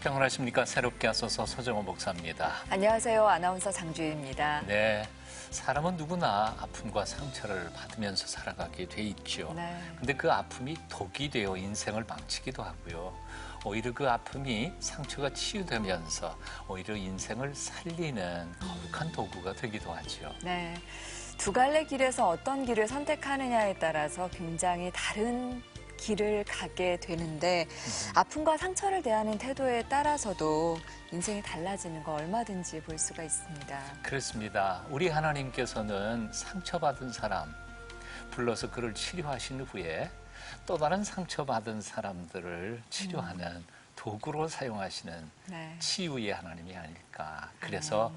평안하십니까? 새롭게 하소서 서정호 목사입니다. 안녕하세요. 아나운서 장주희입니다. 네, 사람은 누구나 아픔과 상처를 받으면서 살아가게 돼 있죠. 네. 근데 그 아픔이 독이 되어 인생을 망치기도 하고요. 오히려 그 아픔이 상처가 치유되면서 오히려 인생을 살리는 거룩한 도구가 되기도 하죠. 네. 두 갈래 길에서 어떤 길을 선택하느냐에 따라서 굉장히 다른 길을 가게 되는데 아픔과 상처를 대하는 태도에 따라서도 인생이 달라지는 거 얼마든지 볼 수가 있습니다. 그렇습니다. 우리 하나님께서는 상처받은 사람 불러서 그를 치료하신 후에 또 다른 상처받은 사람들을 치료하는 도구로 사용하시는 네. 치유의 하나님이 아닐까. 그래서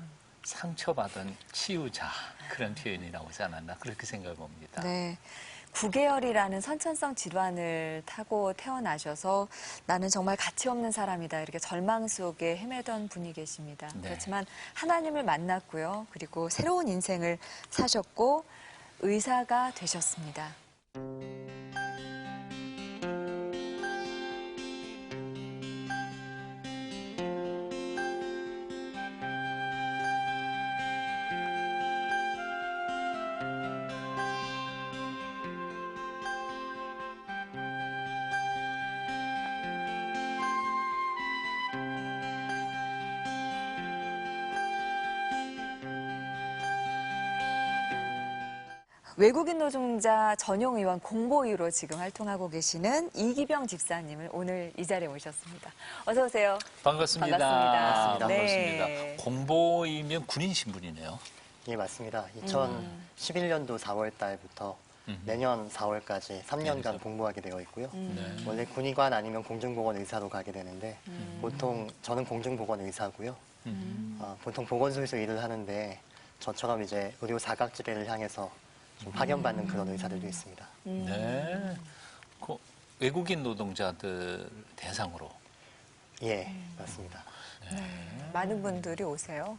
상처받은 치유자 그런 표현이 나오지 않았나 그렇게 생각해 봅니다. 네. 9개월이라는 선천성 질환을 타고 태어나셔서 나는 정말 가치 없는 사람이다 이렇게 절망 속에 헤매던 분이 계십니다. 네. 그렇지만 하나님을 만났고요. 그리고 새로운 인생을 사셨고 의사가 되셨습니다. 외국인 노동자 전용 의원 공보위로 지금 활동하고 계시는 이기병 집사님을 오늘 이 자리에 모셨습니다. 어서 오세요. 반갑습니다. 반갑습니다. 반갑습니다. 네. 공보이면 군인 신분이네요. 예, 맞습니다. 2011년도 4월 달부터 내년 4월까지 3년간 복무하게 되어 있고요. 네. 원래 군의관 아니면 공중보건 의사로 가게 되는데 보통 저는 공중보건 의사고요. 보통 보건소에서 일을 하는데 저처럼 이제 의료 사각지대를 향해서 좀 파견받는 그런 의사들도 있습니다. 네. 그 외국인 노동자들 대상으로. 예, 맞습니다. 많은 분들이 오세요.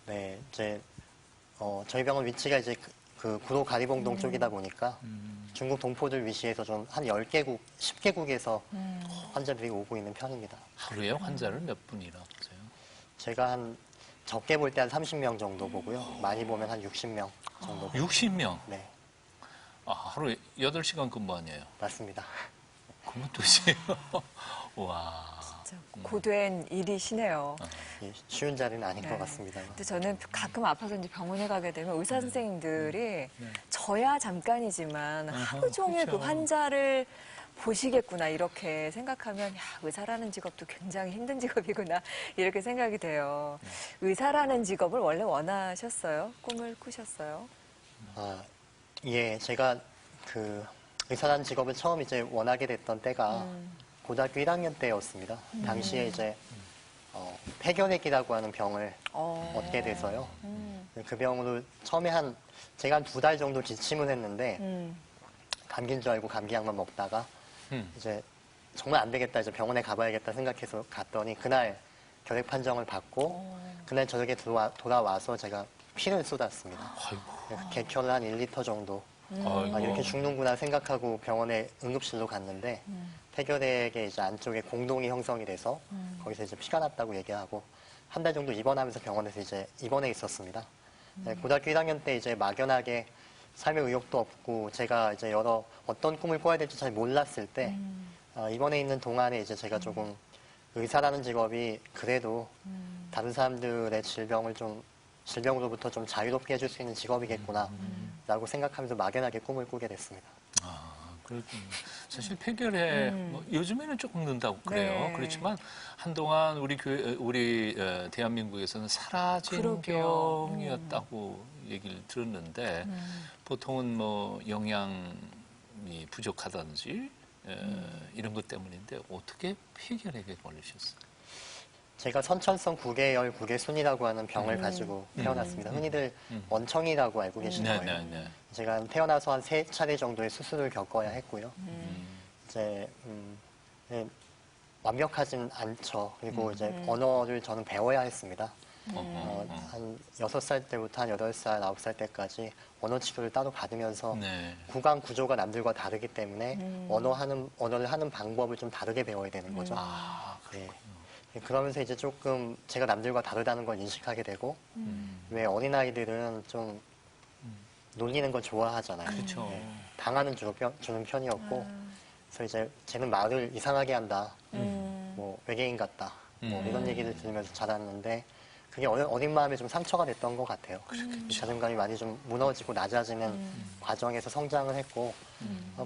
네, 이제 저희 병원 위치가 이제 그 구로 가리봉동 쪽이다 보니까 중국 동포들 위시해서 좀 한 10개국, 10개국에서 환자들이 오고 있는 편입니다. 하루에 환자를 몇 분이나 보세요? 제가 한 적게 볼 때 한 30명 정도 보고요. 많이 보면 한 60명 정도. 60명? 네, 아, 하루에 8시간 근무 아니에요? 맞습니다. 그러면 도시예요. 와. 진짜 고된 일이시네요. 예, 쉬운 자리는 아닌 네. 것 같습니다. 근데 저는 가끔 아파서 이제 병원에 가게 되면 의사 선생님들이 저야 잠깐이지만 하루 종일 그 그렇죠. 환자를 보시겠구나 이렇게 생각하면 야, 의사라는 직업도 굉장히 힘든 직업이구나 이렇게 생각이 돼요. 의사라는 직업을 원래 원하셨어요? 꿈을 꾸셨어요? 아, 예, 제가 그 의사라는 직업을 처음 이제 원하게 됐던 때가 고등학교 1학년 때였습니다. 당시에 이제 폐결핵이라고 하는 병을 얻게 돼서요. 그 병으로 처음에 제가 한 2달 정도 기침을 했는데 감기인 줄 알고 감기약만 먹다가 이제 정말 안 되겠다, 이제 병원에 가봐야겠다 생각해서 갔더니 그날 결핵 판정을 받고 그날 저녁에 돌아와서 제가 피를 쏟았습니다. 아이고. 객혈을 한 1리터 정도. 아이고. 이렇게 죽는구나 생각하고 병원에 응급실로 갔는데 폐결핵의 이제 안쪽에 공동이 형성이 돼서 거기서 이제 피가 났다고 얘기하고 한 달 정도 입원하면서 병원에서 이제 입원해 있었습니다. 네, 고등학교 1학년 때 이제 막연하게 삶의 의욕도 없고 제가 이제 어떤 꿈을 꿔야 될지 잘 몰랐을 때 입원해 있는 동안에 이제 제가 조금 의사라는 직업이 그래도 다른 사람들의 질병으로부터 좀 자유롭게 해줄 수 있는 직업이겠구나 라고 생각하면서 막연하게 꿈을 꾸게 됐습니다. 아, 그렇군요. 사실 폐결핵 요즘에는 조금 는다고 그래요. 네. 그렇지만 한동안 우리 대한민국에서는 사라진 그러게요. 병이었다고 얘기를 들었는데 보통은 뭐 영양이 부족하든지 이런 것 때문인데 어떻게 폐결핵에 걸리셨어요? 제가 선천성 구개열 구개순이라고 하는 병을 가지고 태어났습니다. 흔히들 원청이라고 알고 계신 거예요. 네. 제가 태어나서 한 3차례 정도의 수술을 겪어야 했고요. 이제 네, 완벽하진 않죠. 그리고 이제 언어를 저는 배워야 했습니다. 한 6살 때부터 한 8살, 9살 때까지 언어 치료를 따로 받으면서 네. 구강 구조가 남들과 다르기 때문에 언어를 하는 방법을 좀 다르게 배워야 되는 거죠. 아, 네. 그러면서 이제 조금 제가 남들과 다르다는 걸 인식하게 되고, 왜 어린아이들은 좀 놀리는 걸 좋아하잖아요. 그렇죠. 당하는 주는 편이었고, 그래서 이제 쟤는 말을 이상하게 한다, 뭐 외계인 같다, 뭐 이런 얘기를 들으면서 자랐는데, 그게 어린 마음에 좀 상처가 됐던 것 같아요. 이 자존감이 많이 좀 무너지고 낮아지는 과정에서 성장을 했고,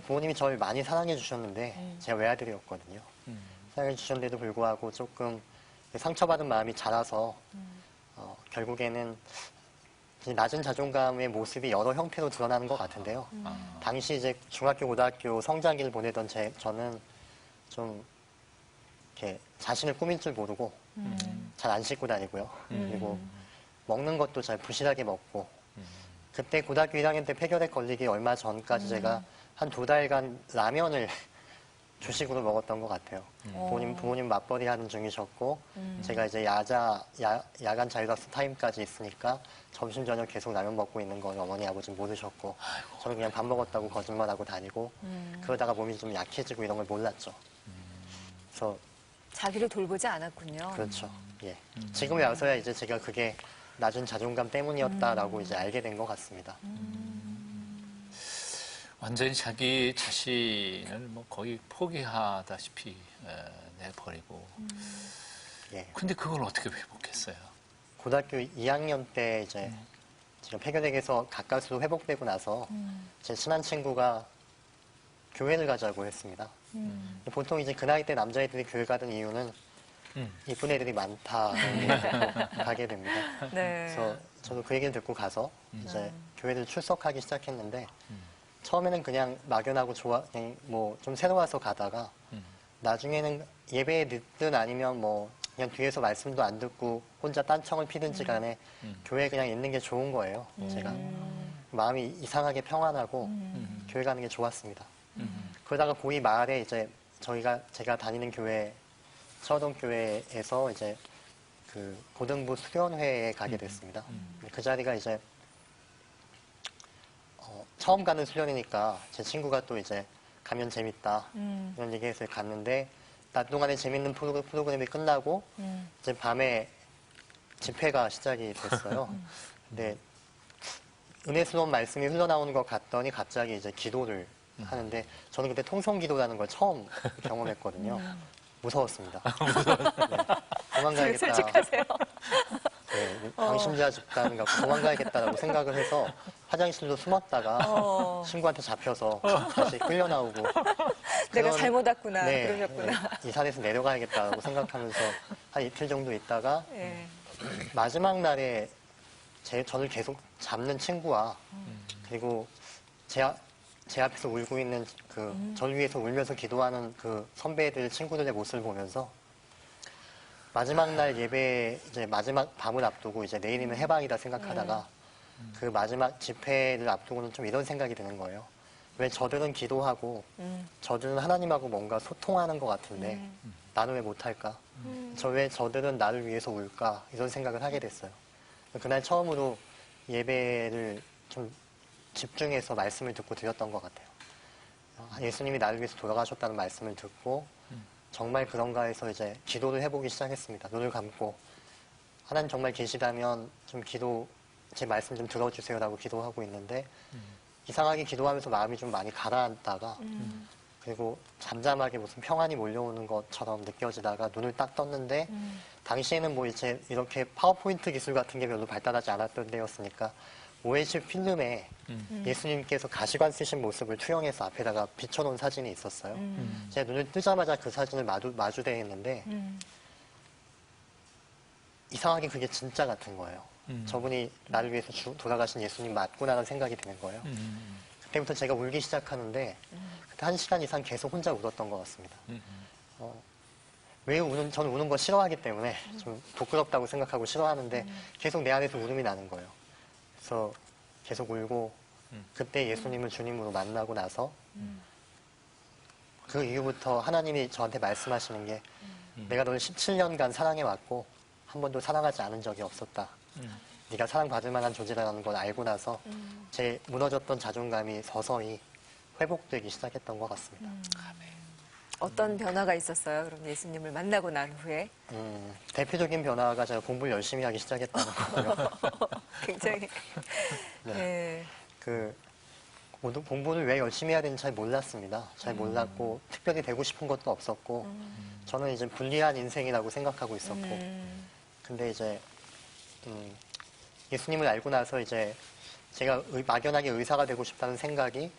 부모님이 저를 많이 사랑해 주셨는데, 제가 외아들이었거든요. 사랑해 주셨는데도 불구하고 조금 상처받은 마음이 자라서, 결국에는 낮은 자존감의 모습이 여러 형태로 드러나는 것 같은데요. 당시 이제 중학교, 고등학교 성장기를 보내던 저는 좀 이렇게 자신을 꾸밀 줄 모르고 잘 안 씻고 다니고요. 그리고 먹는 것도 잘 부실하게 먹고 그때 고등학교 1학년 때 폐결핵 걸리기 얼마 전까지 제가 한 2달간 라면을 주식으로 먹었던 것 같아요. 부모님 맞벌이 하는 중이셨고 제가 이제 야간 자율학습 타임까지 있으니까 점심 저녁 계속 라면 먹고 있는 걸 어머니 아버지 모르셨고 저는 그냥 밥 먹었다고 거짓말하고 다니고 그러다가 몸이 좀 약해지고 이런 걸 몰랐죠. 그래서 자기를 돌보지 않았군요. 그렇죠. 예. 지금에 와서야 이제 제가 그게 낮은 자존감 때문이었다라고 이제 알게 된 것 같습니다. 완전히 자기 자신을 뭐 거의 포기하다시피 내버리고. 예. 근데 그걸 어떻게 회복했어요? 고등학교 2학년 때 이제 지금 폐결핵에서 가까스로 회복되고 나서 제 친한 친구가 교회를 가자고 했습니다. 보통 이제 그 나이 때 남자애들이 교회 가는 이유는 이쁜 애들이 많다 가게 됩니다. 네. 그래서 저도 그 얘기를 듣고 가서 이제 교회를 출석하기 시작했는데 처음에는 그냥 막연하고 그냥 뭐 좀 새로워서 가다가 나중에는 예배에 늦든 아니면 뭐 그냥 뒤에서 말씀도 안 듣고 혼자 딴청을 피든지 간에 교회에 그냥 있는 게 좋은 거예요. 제가 마음이 이상하게 평안하고 교회 가는 게 좋았습니다. 그러다가 고2 말에 이제 제가 다니는 교회 서동교회에서 이제 그 고등부 수련회에 가게 됐습니다. 그 자리가 이제 처음 가는 수련이니까 제 친구가 또 이제 가면 재밌다 이런 얘기해서 갔는데 낮 동안에 재밌는 프로그램이 끝나고 이제 밤에 집회가 시작이 됐어요. 근데 은혜스러운 말씀이 흘러나오는 것 같더니 갑자기 이제 기도를 하는데 저는 그때 통성기도라는 걸 처음 경험했거든요. 무서웠습니다. 네, 도망가야겠다. 솔직하세요. 네, 강심자 집단 같고 도망가야겠다라고 생각을 해서 화장실로 숨었다가 친구한테 잡혀서 다시 끌려 나오고 내가 잘못 왔구나. 네, 그러셨구나. 네, 이 산에서 내려가야겠다라고 생각하면서 한 이틀 정도 있다가 예. 마지막 날에 저를 계속 잡는 친구와 그리고 제 앞에서 울고 있는 저를 위해서 울면서 기도하는 그 선배들 친구들의 모습을 보면서 마지막 날 예배 이제 마지막 밤을 앞두고 이제 내일이면 해방이다 생각하다가 그 마지막 집회를 앞두고는 좀 이런 생각이 드는 거예요. 왜 저들은 기도하고 저들은 하나님하고 뭔가 소통하는 것 같은데 나는 왜 못할까? 왜 저들은 나를 위해서 울까? 이런 생각을 하게 됐어요. 그날 처음으로 예배를 좀 집중해서 말씀을 듣고 드렸던 것 같아요. 예수님이 나를 위해서 돌아가셨다는 말씀을 듣고 정말 그런가 해서 이제 기도를 해보기 시작했습니다. 눈을 감고 하나님 정말 계시다면 좀 제 말씀 좀 들어주세요라고 기도하고 있는데 이상하게 기도하면서 마음이 좀 많이 가라앉다가 그리고 잠잠하게 무슨 평안이 몰려오는 것처럼 느껴지다가 눈을 딱 떴는데 당시에는 뭐 이제 이렇게 파워포인트 기술 같은 게 별로 발달하지 않았던 때였으니까 OLC 필름에 예수님께서 가시관 쓰신 모습을 투영해서 앞에다가 비춰놓은 사진이 있었어요. 제가 눈을 뜨자마자 그 사진을 마주대했는데 이상하게 그게 진짜 같은 거예요. 저분이 나를 위해서 돌아가신 예수님 맞구나라는 생각이 드는 거예요. 그때부터 제가 울기 시작하는데 그때 1시간 이상 계속 혼자 울었던 것 같습니다. 저는 우는 거 싫어하기 때문에 좀 부끄럽다고 생각하고 싫어하는데 계속 내 안에서 울음이 나는 거예요. 그래서 계속 울고 그때 예수님을 주님으로 만나고 나서 그 이후부터 하나님이 저한테 말씀하시는 게 내가 너를 17년간 사랑해왔고 한 번도 사랑하지 않은 적이 없었다. 네가 사랑받을 만한 존재라는 걸 알고 나서 제 무너졌던 자존감이 서서히 회복되기 시작했던 것 같습니다. 어떤 변화가 있었어요? 그럼 예수님을 만나고 난 후에? 대표적인 변화가 제가 공부를 열심히 하기 시작했다는 거고요. 굉장히. 네. 그 공부를 왜 열심히 해야 되는지 잘 몰랐습니다. 잘 몰랐고 특별히 되고 싶은 것도 없었고 저는 이제 불리한 인생이라고 생각하고 있었고 근데 이제 예수님을 알고 나서 이제 제가 막연하게 의사가 되고 싶다는 생각이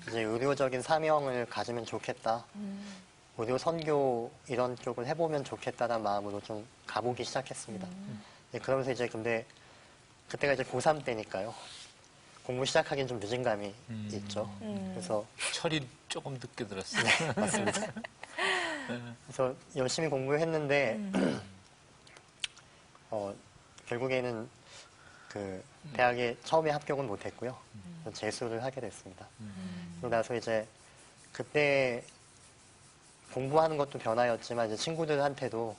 이제 의료적인 사명을 가지면 좋겠다. 의료 선교 이런 쪽을 해보면 좋겠다는 마음으로 좀 가보기 시작했습니다. 네, 그러면서 이제 근데 그때가 이제 고3 때니까요. 공부 시작하기는 좀 늦은 감이 있죠. 그래서 철이 조금 늦게 들었어요. 네, 맞습니다. 그래서 열심히 공부했는데 결국에는 그 대학에 처음에 합격은 못했고요. 재수를 하게 됐습니다. 그러고 나서 이제 그때 공부하는 것도 변화였지만 이제 친구들한테도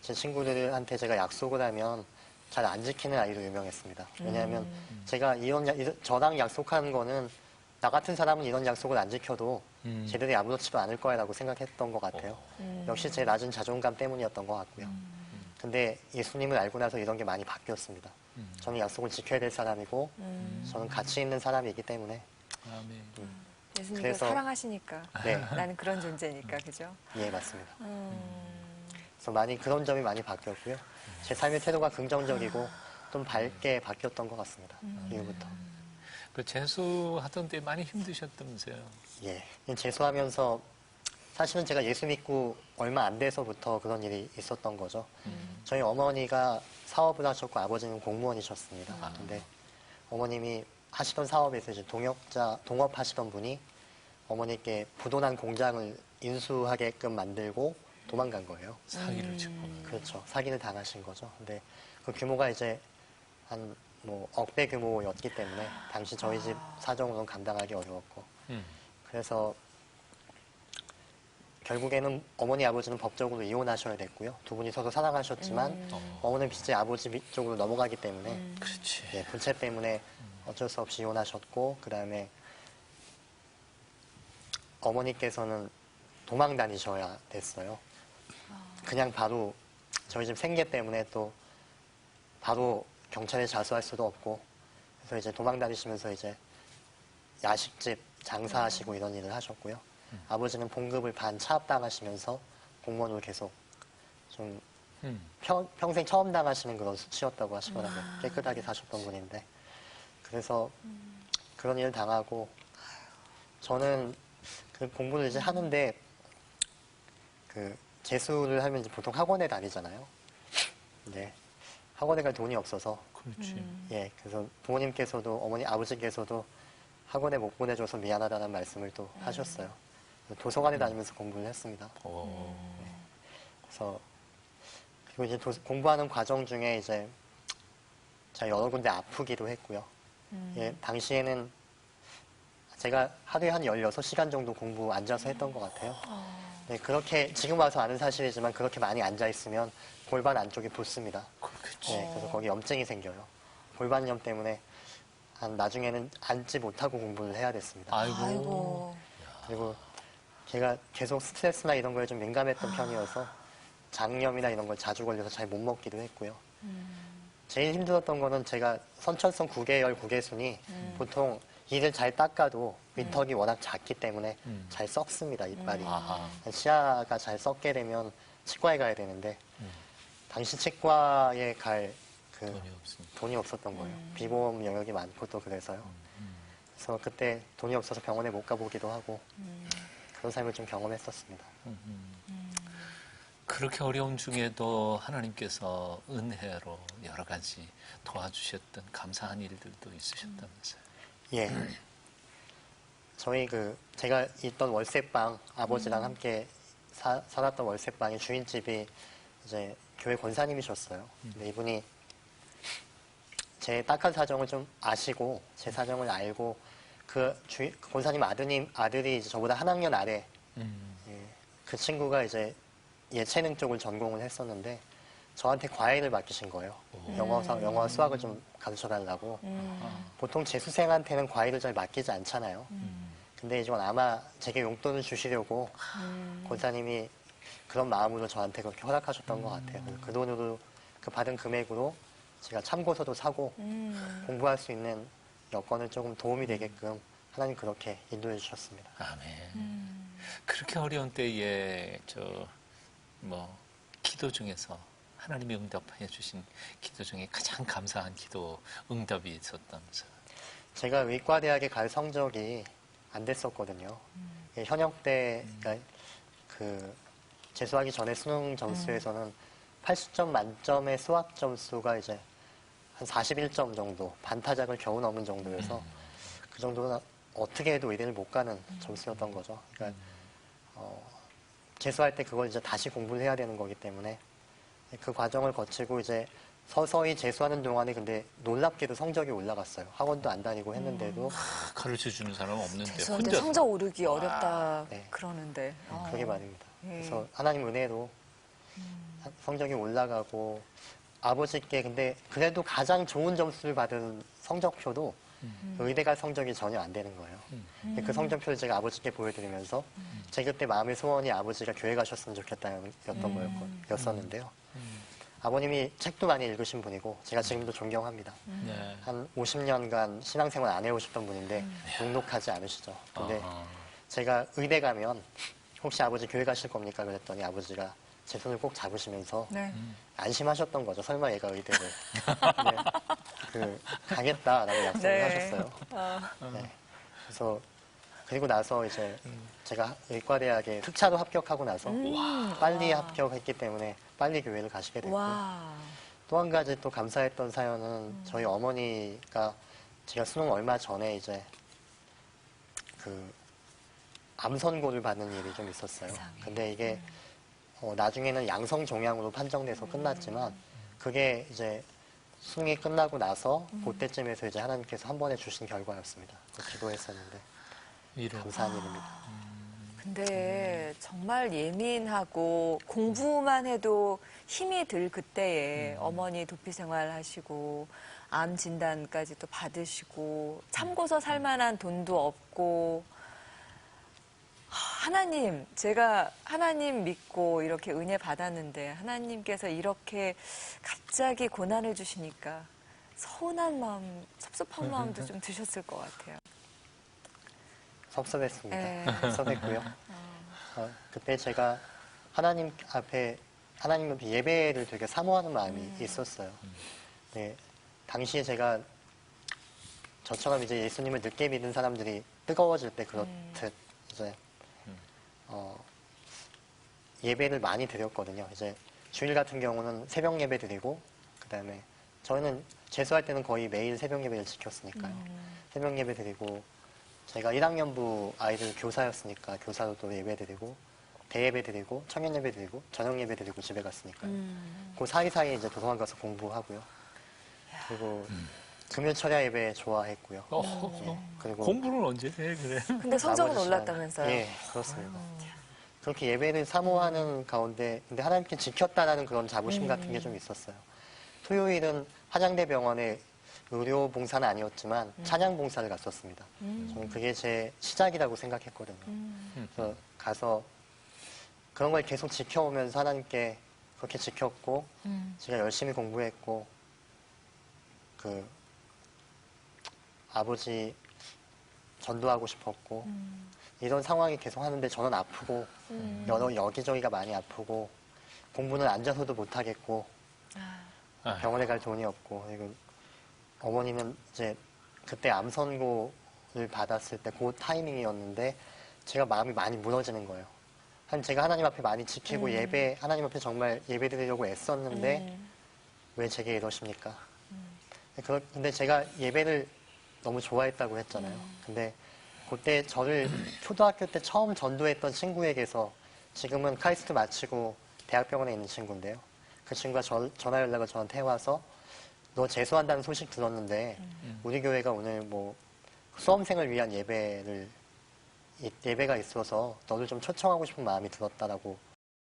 제 친구들한테 제가 약속을 하면 잘 안 지키는 아이로 유명했습니다. 왜냐하면 제가 저랑 약속하는 거는 나 같은 사람은 이런 약속을 안 지켜도 쟤들이 아무렇지도 않을 거야라고 생각했던 것 같아요. 역시 제 낮은 자존감 때문이었던 것 같고요. 근데 예수님을 알고 나서 이런 게 많이 바뀌었습니다. 저는 약속을 지켜야 될 사람이고 저는 가치 있는 사람이기 때문에 아멘. 예수님을 그래서- 사랑하시니까. 네, 나는 그런 존재니까, 그죠? 예, 맞습니다. 그래서 많이 그런 점이 많이 바뀌었고요. 제 삶의 태도가 긍정적이고 좀 밝게 바뀌었던 것 같습니다. 이후부터. 그 재수하던 때 많이 힘드셨다면서요? 예, 재수하면서 사실은 제가 예수 믿고 얼마 안 돼서부터 그런 일이 있었던 거죠. 저희 어머니가 사업을 하셨고 아버지는 공무원이셨습니다. 근데 어머님이 하시던 사업에서 이제 동업하시던 분이 어머니께 부도난 공장을 인수하게끔 만들고 도망간 거예요. 사기를 치고. 그렇죠. 사기를 당하신 거죠. 근데 그 규모가 이제 한 뭐 억대 규모였기 때문에 당시 저희 집 사정으로는 감당하기 어려웠고 그래서 결국에는 어머니 아버지는 법적으로 이혼하셔야 됐고요. 두 분이 서로 사랑하셨지만 어머니는 빚이 아버지 쪽으로 넘어가기 때문에 그렇지. 예, 분채 때문에 어쩔 수 없이 이혼하셨고 그다음에 어머니께서는 도망 다니셔야 됐어요. 그냥 바로 저희 집 생계 때문에 또 바로 경찰에 자수할 수도 없고 그래서 이제 도망 다니시면서 이제 야식집 장사하시고 이런 일을 하셨고요. 아버지는 봉급을 반 차압당하시면서 공무원으로 계속 좀 평생 처음 당하시는 그런 수치였다고 하시더라고요. 깨끗하게 사셨던 분인데 그래서 그런 일을 당하고 저는 그 공부를 이제 하는데 그 재수를 하면 이제 보통 학원에 다니잖아요. 근데 학원에 갈 돈이 없어서 그렇지. 예 그래서 부모님께서도 어머니 아버지께서도 학원에 못 보내줘서 미안하다는 말씀을 또 하셨어요. 도서관에 다니면서 공부를 했습니다. 오. 그래서 그리고 이제 공부하는 과정 중에 이제 제가 여러 군데 아프기도 했고요. 예, 당시에는 제가 하루에 한 16시간 정도 공부 앉아서 했던 것 같아요. 네, 그렇게 지금 와서 아는 사실이지만 그렇게 많이 앉아 있으면 골반 안쪽이 붓습니다. 그렇겠지. 네, 그래서 거기 염증이 생겨요. 골반염 때문에 나중에는 앉지 못하고 공부를 해야 됐습니다. 아이고. 그리고 제가 계속 스트레스나 이런 거에 좀 민감했던 편이어서 장염이나 이런 걸 자주 걸려서 잘 못 먹기도 했고요. 제일 힘들었던 거는 제가 선천성 구개열 구개순이 보통 이를 잘 닦아도 위턱이 워낙 작기 때문에 잘 썩습니다, 이빨이. 아하. 치아가 잘 썩게 되면 치과에 가야 되는데 당시 치과에 갈 그 돈이 없으니까. 돈이 없었던 거예요. 비보험 영역이 많고 또 그래서요. 그래서 그때 돈이 없어서 병원에 못 가보기도 하고 그런 삶을 좀 경험했었습니다. 그렇게 어려운 중에도 하나님께서 은혜로 여러 가지 도와주셨던 감사한 일들도 있으셨다면서요. 예. 저희 제가 있던 월세방, 아버지랑 함께 살았던 월세방의 주인집이 이제 교회 권사님이셨어요. 근데 이분이 제 딱한 사정을 좀 아시고, 제 사정을 알고, 그 권사님 아들이 이제 저보다 한 학년 아래, 예, 그 친구가 이제 예체능 쪽을 전공을 했었는데, 저한테 과외를 맡기신 거예요. 영어, 수학을 좀 가르쳐 달라고. 보통 재수생한테는 과외를 잘 맡기지 않잖아요. 근데 이건 아마 제게 용돈을 주시려고 권사님이 그런 마음으로 저한테 그렇게 허락하셨던 것 같아요. 그 돈으로, 그 받은 금액으로 제가 참고서도 사고 공부할 수 있는 여건을 조금 도움이 되게끔 하나님 그렇게 인도해 주셨습니다. 아멘. 그렇게 어려운 때에 기도 중에서 하나님이 응답해 주신 기도 중에 가장 감사한 기도 응답이 있었다면서요. 제가 의과대학에 갈 성적이 안 됐었거든요. 현역 때, 그러니까 재수하기 전에 수능 점수에서는 80점 만점의 수학 점수가 이제 한 41점 정도, 반타작을 겨우 넘은 정도여서 그 정도는 어떻게 해도 의대를 못 가는 점수였던 거죠. 그러니까 재수할 때 그걸 이제 다시 공부를 해야 되는 거기 때문에 그 과정을 거치고 이제 서서히 재수하는 동안에 근데 놀랍게도 성적이 올라갔어요. 학원도 안 다니고 했는데도 가르쳐 주는 사람 없는데 재수한데 혼자서. 성적 오르기 어렵다 네. 그러는데. 그게 말입니다. 예. 그래서 하나님 은혜로 성적이 올라가고 아버지께 근데 그래도 가장 좋은 점수를 받은 성적표도 의대 갈 성적이 전혀 안 되는 거예요. 근데 그 성적표를 제가 아버지께 보여드리면서 제 그때 마음의 소원이 아버지가 교회 가셨으면 좋겠다였던 거였었는데요. 아버님이 책도 많이 읽으신 분이고 제가 지금도 존경합니다. 네. 한 50년간 신앙생활 안 해오셨던 분인데 녹록하지 않으시죠. 근데 제가 의대 가면 혹시 아버지 교회 가실 겁니까? 그랬더니 아버지가 제 손을 꼭 잡으시면서 네. 안심하셨던 거죠. 설마 얘가 의대를. 근데 가겠다라고 약속을 네. 하셨어요. 네. 그래서 그리고 나서 이제 제가 의과대학에 특차로 합격하고 나서 빨리 합격했기 때문에 빨리 교회를 가시게 됐고 와. 또 한 가지 또 감사했던 사연은 저희 어머니가 제가 수능 얼마 전에 이제 암 선고를 받는 일이 좀 있었어요. 세상에. 근데 이게 나중에는 양성 종양으로 판정돼서 끝났지만 그게 이제 수능이 끝나고 나서 그때쯤에서 이제 하나님께서 한 번에 주신 결과였습니다. 기도했었는데 감사한 일입니다. 근데 정말 예민하고 공부만 해도 힘이 들 그때에 어머니 도피 생활 하시고 암 진단까지 또 받으시고 참고서 살 만한 돈도 없고 하나님, 제가 하나님 믿고 이렇게 은혜 받았는데 하나님께서 이렇게 갑자기 고난을 주시니까 서운한 마음, 섭섭한 마음도 좀 드셨을 것 같아요. 섭섭했습니다. 네. 섭섭했고요. 그때 제가 하나님 앞에 예배를 되게 사모하는 마음이 있었어요. 네, 당시에 제가 저처럼 이제 예수님을 늦게 믿는 사람들이 뜨거워질 때 그렇듯 이제 예배를 많이 드렸거든요. 이제 주일 같은 경우는 새벽 예배 드리고 그다음에 저희는 재수할 때는 거의 매일 새벽 예배를 지켰으니까요. 새벽 예배 드리고 제가 1학년부 아이들 교사였으니까 교사도 또 예배 드리고 대예배 드리고 청년 예배 드리고 저녁 예배 드리고 집에 갔으니까요. 그 사이사이에 이제 도서관 가서 공부하고요. 그리고 금요 철야 예배 좋아했고요. 예, 그리고 공부는 언제 해 그래? 근데 성적은 나머지 시간, 올랐다면서요? 예, 그렇습니다. 그렇게 예배를 사모하는 가운데 근데 하나님께 지켰다라는 그런 자부심 같은 게 좀 있었어요. 토요일은 한양대 병원에 의료 봉사는 아니었지만 찬양 봉사를 갔었습니다. 저는 그게 제 시작이라고 생각했거든요. 그래서 가서 그런 걸 계속 지켜오면서 하나님께 그렇게 지켰고 제가 열심히 공부했고 아버지 전도하고 싶었고 이런 상황이 계속 하는데 저는 아프고 여기저기가 많이 아프고 공부는 앉아서도 못하겠고 병원에 갈 돈이 없고 그리고 어머니는 이제 그때 암 선고를 받았을 때 그 타이밍이었는데 제가 마음이 많이 무너지는 거예요. 제가 하나님 앞에 많이 지키고 하나님 앞에 정말 예배 드리려고 애썼는데 왜 제게 이러십니까? 근데 제가 예배를 너무 좋아했다고 했잖아요. 근데 그때 저를 초등학교 때 처음 전도했던 친구에게서 지금은 카이스트 마치고 대학병원에 있는 친구인데요. 그 친구가 전화 연락을 저한테 해와서 너 재수한다는 소식 들었는데 우리 교회가 오늘 뭐 수험생을 위한 예배가 있어서 너를 좀 초청하고 싶은 마음이 들었다라고